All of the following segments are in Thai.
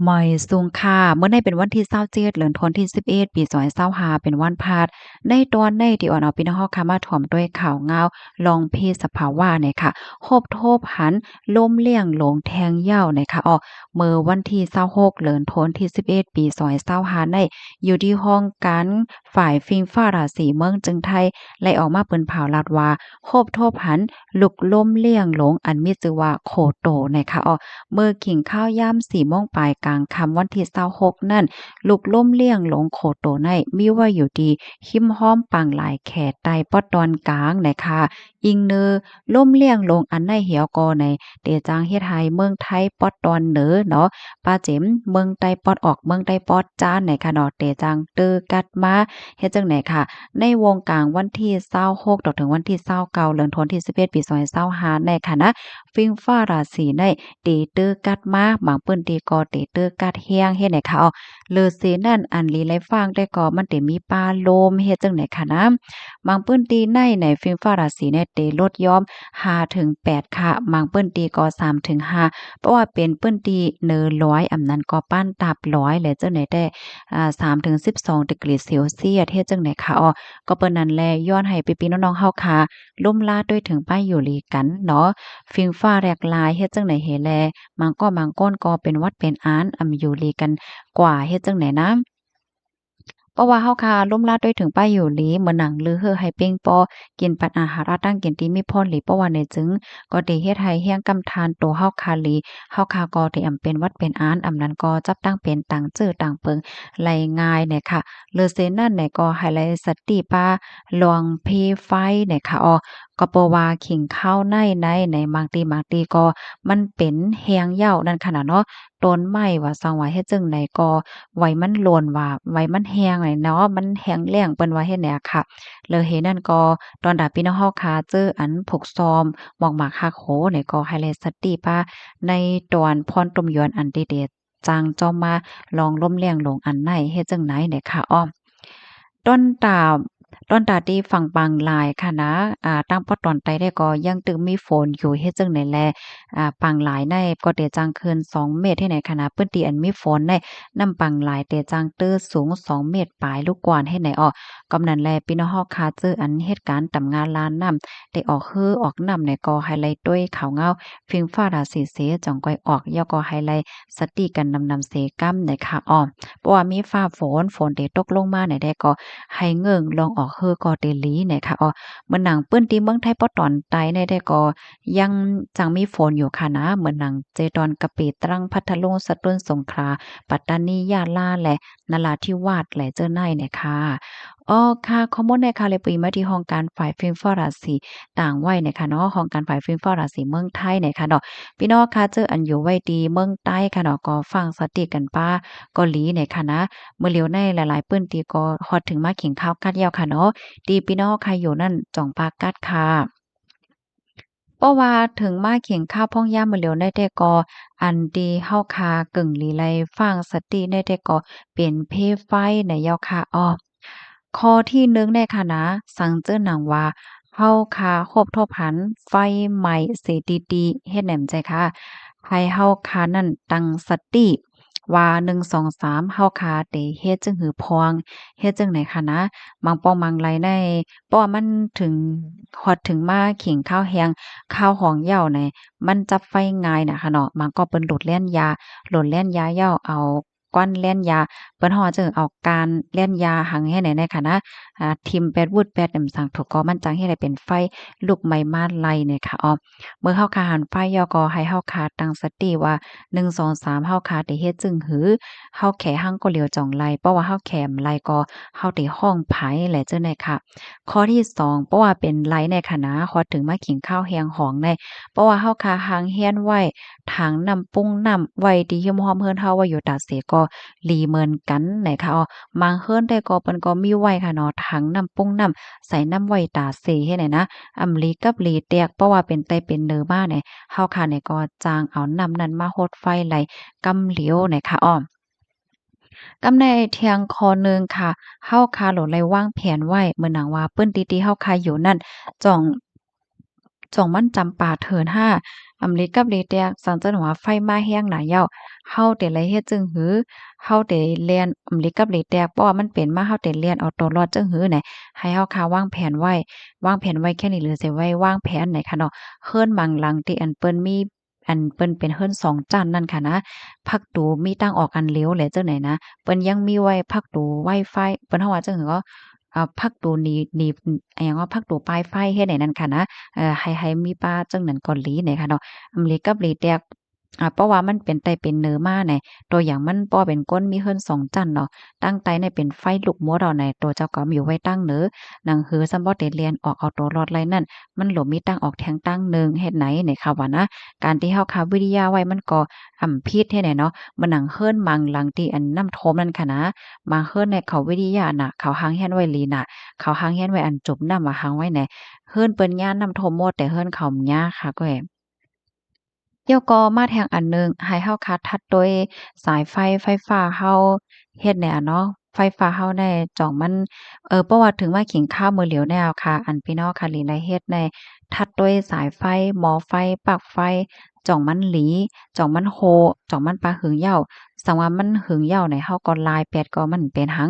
หมอยซุงค่ะเมื่อในเป็นวันที่27เดือนธันวาคมที่11ปี2025เป็นวันพฤหัสในตอนในที่อ่อนเอาพี่น้องเฮาค่ะมาถ่อมด้วยข่าวงาวลองเพศสภาวะเนี่ยค่ะครบโทบหันล้มเลี่ยงหลงแทงเหย้าเนี่ยค่ะเมื่อวันที่26เดือนธันวาคมที่11ปี2025ในอยู่ที่ห้องการฝ่ายฟิงฟ้าราศีเมืองจึงไทยไล่ออกมาเปิ้นเผาลัดว่าครบโทบหันลุกล้มเลี่ยงหลงอันมีชื่อว่าโคโตนะคะเมื่อกินข้าวยาม4โมงปลายกลางค่ำวันที่26นั่นลูกล่มเลี่ยงหลงโคโตในมีว่าอยู่ดีหิมห้อมปังหลายแขใต้ปอดตอนกลางนะคะอิงเนอล่มเลี่ยงลงอันในเหี่ยวกอในเตจางเฮ็ดให้เมืองไทยปอดตอนเหนือเนาะป้าเจ๋มเมืองใต้ปอดออกเมืองใต้ปอดจ้านไหนค่ะเนาะเตจางเตอกัดมาเฮ็ดจังไหนค่ะในวงกลางวันที่26ต่อถึงวันที่29เดือนธันวาคมที่11ปี2025ในค่ะนะฟิงฟ้าราศีในเตเตอกัดมาบางเปิ้นตีก็เตเตอกัดแฮงเฮ็ดไหนค่ะเลอเสนั่นอันลีไลฟังได้ก็มันเตมีปลาโลมเฮ็ดจังไหนค่ะนะบางเปิ้นตีในฟิงฟ้าราศีเนี่ยเตลดยอม5ถึง8ค่ะบางเปิ้นตีก็3ถึง5เพราะว่าเป็นเปิ้นตีเนอ100อำนั้นก็ปั้นตับ100และจังไหนได้3ถึง12ดีกรีเซลเซียสเฮ็ดจังไหนค่ะก็เปิ้นนั้นแลย้อนให้พี่ๆน้องๆเฮาค่ะล่มลาดด้วยถึงป้ายอยู่ลีกันเนาะฟิงฟ้าแรกลายเฮ็ดจังไหนเฮแลบางก้นก็เป็นวัดเป็นอ้านอยู่ลีกันกว่าเฮ็ดจังไหนนะเพราะว่าเฮาคาร่มราดด้วยถึงป้ายอยู่หลีเหมือนหนังลือเฮอให้เป้งปอกินปัดอาหาระตั้งกินที่มีพรหลีเพราะว่าในจึงก็ได้เฮ็ดให้เฮียงกำทานโตเฮาคาหลีเฮาคาก็ได้เป็นวัดเป็นอ้านนั้นก็จับตั้งเป็นต่างจื้อต่างเปิงไหลง่ายเนี่ยค่ะเลอเซนั่นเนี่ยก็ไฮไลท์สติปาลวงเพไฟเนี่ยค่ะก็เพราะว่าขิงข้าวในบางทีก็มันเป็นแฮงเหย้านั่นขนาดเนาะต้นไม้ว่าซังว่าเฮ็ดจั่งใดก็ไว้มันโลนว่าไว้มันแห้งอะเนาะมันแห้งแล้งเปิ้นว่าเฮ็ดแหนค่ะแล้วเฮ็ดนั่นก็ตอนดาพี่น้องเฮาค่ะเจออันผกซอมหมอกหมากคักโหนี่ก็ไฮไลต์สติว่าในตอนพรต้มยวนอันเด็ดๆจางจอมมาลองล้มแรงลงอันไหนเฮ็ดจั่งไหนเนี่ยค่ะต้นตาต้นตาที่ฝั่งบางลายค่ะนะตั้งปอตอนไตได้ก็ยังตึงมีฝนอยู่เฮ็ดจั่งใดแลปังหลายในก็เตจังเคิน2เมตรที่ไหนค่ะนะปื้นตีอันมีฝนในนำปังหลายเตจังเตอสูง2เมตรปลายลูกกวานเฮ็ดไหนกำนั้นแลพี่น้องเฮาคาเจออันเหตุการณ์ตำงานลานน้ำได้ออกฮือออกน้ำในก็ไฮไลต์ด้วยขาวเงาฟิงฟ้าราศีเสจ่องก้อยออกยอก็ไฮไลต์สติกันนำเสกัมในค่ะเพราะว่ามีฟ้าฝนได้ตกลงมาไหนได้ก็ให้เงิงลองออกเฮอก็เตหลีเนี่ยค่ะเหมือนหนังเปิ้นที่เมืองไทยปอตอนใต้ในได้ก็ยังจังมีฝนอยู่ค่ะนะเหมือนหนังเจดอนกะปิตรังพัทลุงสตูลสงขลาปัตตานียะลาและนราธิวาสและเจ้อไนเนี่ยค่ะค่ะข้อมูลในค่ะเลยปุยมาที่ห้องการฝ่ายฟิล์มฟอราสีต่างวัยเนี่ยค่ะเนาะห้องการฝ่ายฟิล์มฟอราสีเมืองไทยเนี่ยค่ะเนาะพี่น้องค่ะเจออันอยู่ไว้ดีเมืองใต้ค่ะเนาะก็ฟังสติกันป้าเกาหลีเนี่ยค่ะนะ เมื่อเหลียวในหลายๆเปิ้นตีก็ฮอดถึงมาขิงข้าวกัดยาวค่ะเนาะตีพี่น้องใครอยู่นั่นจ่องปากกัดค่ะเพราะว่าถึงมาเขียงข้าวพ่องย่ามมื้อเหลียวได้แต่ก็อันดีเฮาคากึ่งลีไลฟังสติได้แต่ก็เป็นเพไฟในยาวค่ะข้อที่1เนี่ยค่ะนะสังเจิ้นหนังว่าเฮาคาคบทบหันไฟใหม่เสดีๆเฮ็ดแหนมใจค่ะให้เฮาคานั่นตั้งสติว่า1 2 3เฮาคาได้เฮ็ดจั่งหือพองเฮ็ดจั่งไหนค่ะนะบางป้องบางไรในเพราะว่ามันถึงฮอดถึงมาขิงข้าวแฮงข้าวหองเหย้านี่มันจับไฟง่ายน่ะค่ะเนาะมันก็เปิ้นโหลดแล่นยาเหย้าเอากวั้นแล่นยาเปิ้นฮ้อจึงเอาการแล่นยาหังให้ไหนๆค่ะนะทิ่มแปดวูดแปดนำสังถูกก็มันจังเฮ็ดให้เป็นไฟลุกไหม้มาไล่เนี่ยค่ะเมื่อเฮาคาหันไฟยอก็ให้เฮาคาตั้งสติว่า1 2 3เฮาคาได้เฮ็ดจึงหือเฮาแขหั้งก็เหลียวจ่องไล่เพราะว่าเฮาแขมไล่ก็เฮาได้ห้องไผแหละเจ้าน่ะค่ะข้อที่2เพราะว่าเป็นไล่ในค่ะนะฮอดถึงมากินข้าวแฮงหองในเพราะว่าเฮาคาหังเฮียนไว้ถังน้ำปรุงน้ำไว้ที่หึมหอมเฮือนเฮาไว้อยู่ตาเสก็หลีเหมือนกันไหนค่ะบางเฮือนได้ก็เปิ้นก็มีไว้ค่ะเนาะถังน้ำปรุงน้ำใส่น้ำไว้ตาเสเฮ็ดให้นะอำลีกับหลีแตกเพราะว่าเป็นไตเป็นเนื้อมาเนี่ยเฮาค่ะเนี่ยก็จ้างเอาน้ำนั้นมาโฮดไฟไหลกำเหลียวเนี่ยค่ะกำในเที่ยงคอหนึ่งค่ะเฮาคาโหลไลวางแผนไว้เหมือนหนังว่าเปิ้นติๆเฮาคาอยู่นั่นจ่องจ่องมันจำปาเถิน5 อำลิกับลิแตกสังเจิ้นว่าไฟมาแรงหลายแล้วเฮาเตเลยเฮ็ดจึงหือเฮาเตเลียนอำลิกับลิแตกเพราะว่ามันเป็นมาเฮาเตเลียนเอาตัวรอดจึงหือไหนให้เฮาค่ะวางแผนไว้วางแผนไว้แค่นี้หรือสิไว้วางแผนไหนค่ะเนาะเฮิรนบางหลังที่อันเปิ้นมีอันเปิ้นเป็นเฮิรน2จั้นนั่นค่ะนะพักตูมีตั้งออกอันเหลวแหละจังไหนนะเปิ้นยังมีไว้พักตูไวไฟเปิ้นเฮาว่าจังหือก็พักตูหนีบอะหยังว่าพักตูปลายไฟเฮ็ดให้นั่นค่ะนะให้มีป้าจังนั้นก็หลีเนี่ยค่ะเนาะอำเล็กกับหลีแตกเพราะว่ามันเป็นไตเป็นเนื้อมาไหนตัวอย่างมันป้อเป็นก้นมีเฮิรน2จั้นเนาะตั้งไตเนี่ยเป็นไฟลุกมัวดอกไหนตัวเจ้าก็มีอยู่ไว้ตั้งเน้อหนังหือซัมบ่ได้เรียนออกเอาตัวรอดไรนั่นมันหลบมีตั้งออกแทงตั้งหนึ่งเฮ็ดไหนเนี่ยค่ะว่านะการที่เฮาคาวิทยาไว้มันก็ผิดเฮ็ดไหนเนาะมันหนังเฮิรนมังหลังที่อันน้ำท่วมนั่นค่ะนะบางเฮิรนเนี่ยเขาวิทยาน่ะเขาหางเฮียนไว้หลีน่ะเขาหางเฮียนไว้อันจมน้ำว่าหางไว้แหนเฮิรนเปิ้นย้านน้ำท่วมหมดแต่เฮิรนเขายาค่ะก็แหม เดี๋ยวก็มาแทงอันหนึ่งให้เฮาคัดทัดโดยสายไฟฟ้าเฮาเฮ็ดแนวเนาะไฟฟ้าเฮาได้จ่องมันเพราะว่าถึงว่าขิงข้าวมื้อเหลียวแนวค่ะอันพี่น้องค่ะหลีไลเฮ็ดในทัดด้วยสายไฟหม้อไฟปลั๊กไฟจ่องมันหลีจ่องมันโฮจ่องมันปาหึงเหย้าสังว่ามันหึงเหย้าในเฮาก็ลายแปดก็มันเป็นหัง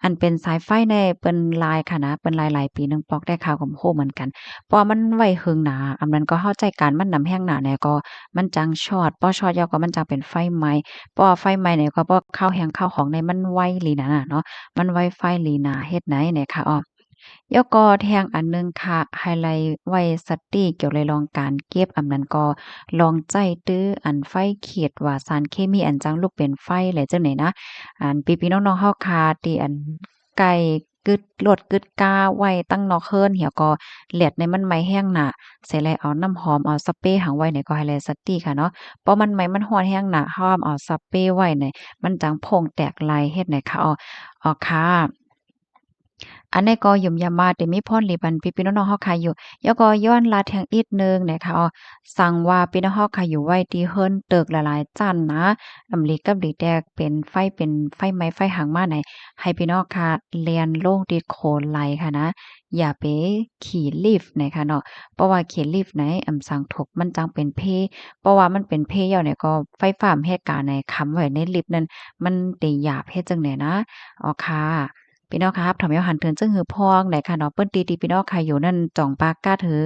อันเป็นสายไฟในเปิ้นลายค่ะนะเปิ้นลายหลายปีหนึ่งปอกได้ข่าวก็โฮเหมือนกันเพราะว่ามันไว้หึงหนาอันนั้นก็เข้าใจการมันนำแห้งหนาแหน่ก็ มันจังช็อตพอช็อตแล้วก็มันจังเป็นไฟไหม้พอไฟไหม้เนี่ยก็เพราะข้าวแห้งข้าวของในมันไวอีหลีนั่นน่ะเนาะมันไวไฟอีหลีน่าเฮ็ดไหนเนี่ยค่ะอ้อแล้วก็แทงอันหนึ่งค่ะไฮไลต์ไว้สติเกี่ยวเลยลองการเก็บอันนั้นก็ลองใจตื้ออันไฟเขียดว่าสารเคมีอันจังลุกเป็นไฟแหละจังไหนนะอันพี่ๆน้องๆเฮาค่ะที่อันไกลกึดลวดกึดก้าไว้ตั้งนอกเฮิรนเหี่ยวก็แหลดในมันไหม้แห้งน่ะเสร็จแล้วเอาน้ำหอมเอาสเปรย์หังไว้เนี่ยก็ให้แลสติค่ะเนาะเพราะมันไหม้มันร้อนแรงน่ะเราเอาสเปรย์ไว้เนี่ยมันจังโพ่งแตกลายเฮ็ดให้ค่ะอ้อค่ะ อันนี้ก็ยุ่มยามมาแต่มีพรหลีบันพี่ๆน้องๆเฮาขายอยู่แล้วก็ย้อนลาดแทงอีกหนึ่งนะคะสั่งว่าพี่น้องเฮาขายอยู่ไว้ที่เฮิรนตึกหลายๆจั้นนะอำลีกับหลีแดกเป็นไฟไหม้ไฟหางมาไหนให้พี่น้องค่ะเรียนลงติดโคนไหลค่ะนะอย่าไปขี่ลิฟต์นะคะเนาะเพราะว่าขี่ลิฟต์ไหนสังทกมันจังเป็นเพราะว่ามันเป็นแล้วเนี่ยก็ไฟฟ้าเหตุการณ์ในค้ำไว้ในลิฟต์นั้นมันได้หยาบเฮ็ดจั่งใดนะอ๋อค่ะ พี่น้องครับถอมยอหันเถินซึ่งหือพองไหนค่ะเนาะเปิ้นตีพี่น้องค่ะอยู่นั่นจ่องปากกาถือ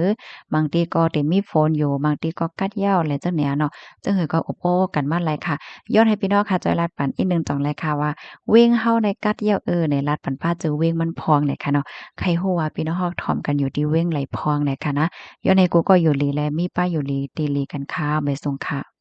บางทีก็เต็มีฝนอยู่บางทีก็กัดเหย้าแหละจังเนี้ยเนาะจังหือก็อบโอ้กันมาหลายค่ะย้อนให้พี่น้องค่ะจอยลาดปันอีกหนึ่งจ่องเลยค่ะว่าเว้งเฮาในกัดเหย้าในลาดปันป้าเจอเว้งมันพองเนี่ยค่ะเนาะใครฮู้ว่าพี่น้องเฮาถ่อมกันอยู่ที่เว้งไหลพองเนี่ยค่ะนะย้อนให้กูก็อยู่หลีแลมีป้าอยู่หลีตีหลีกันค่ะบ๊ายส่งค่ะ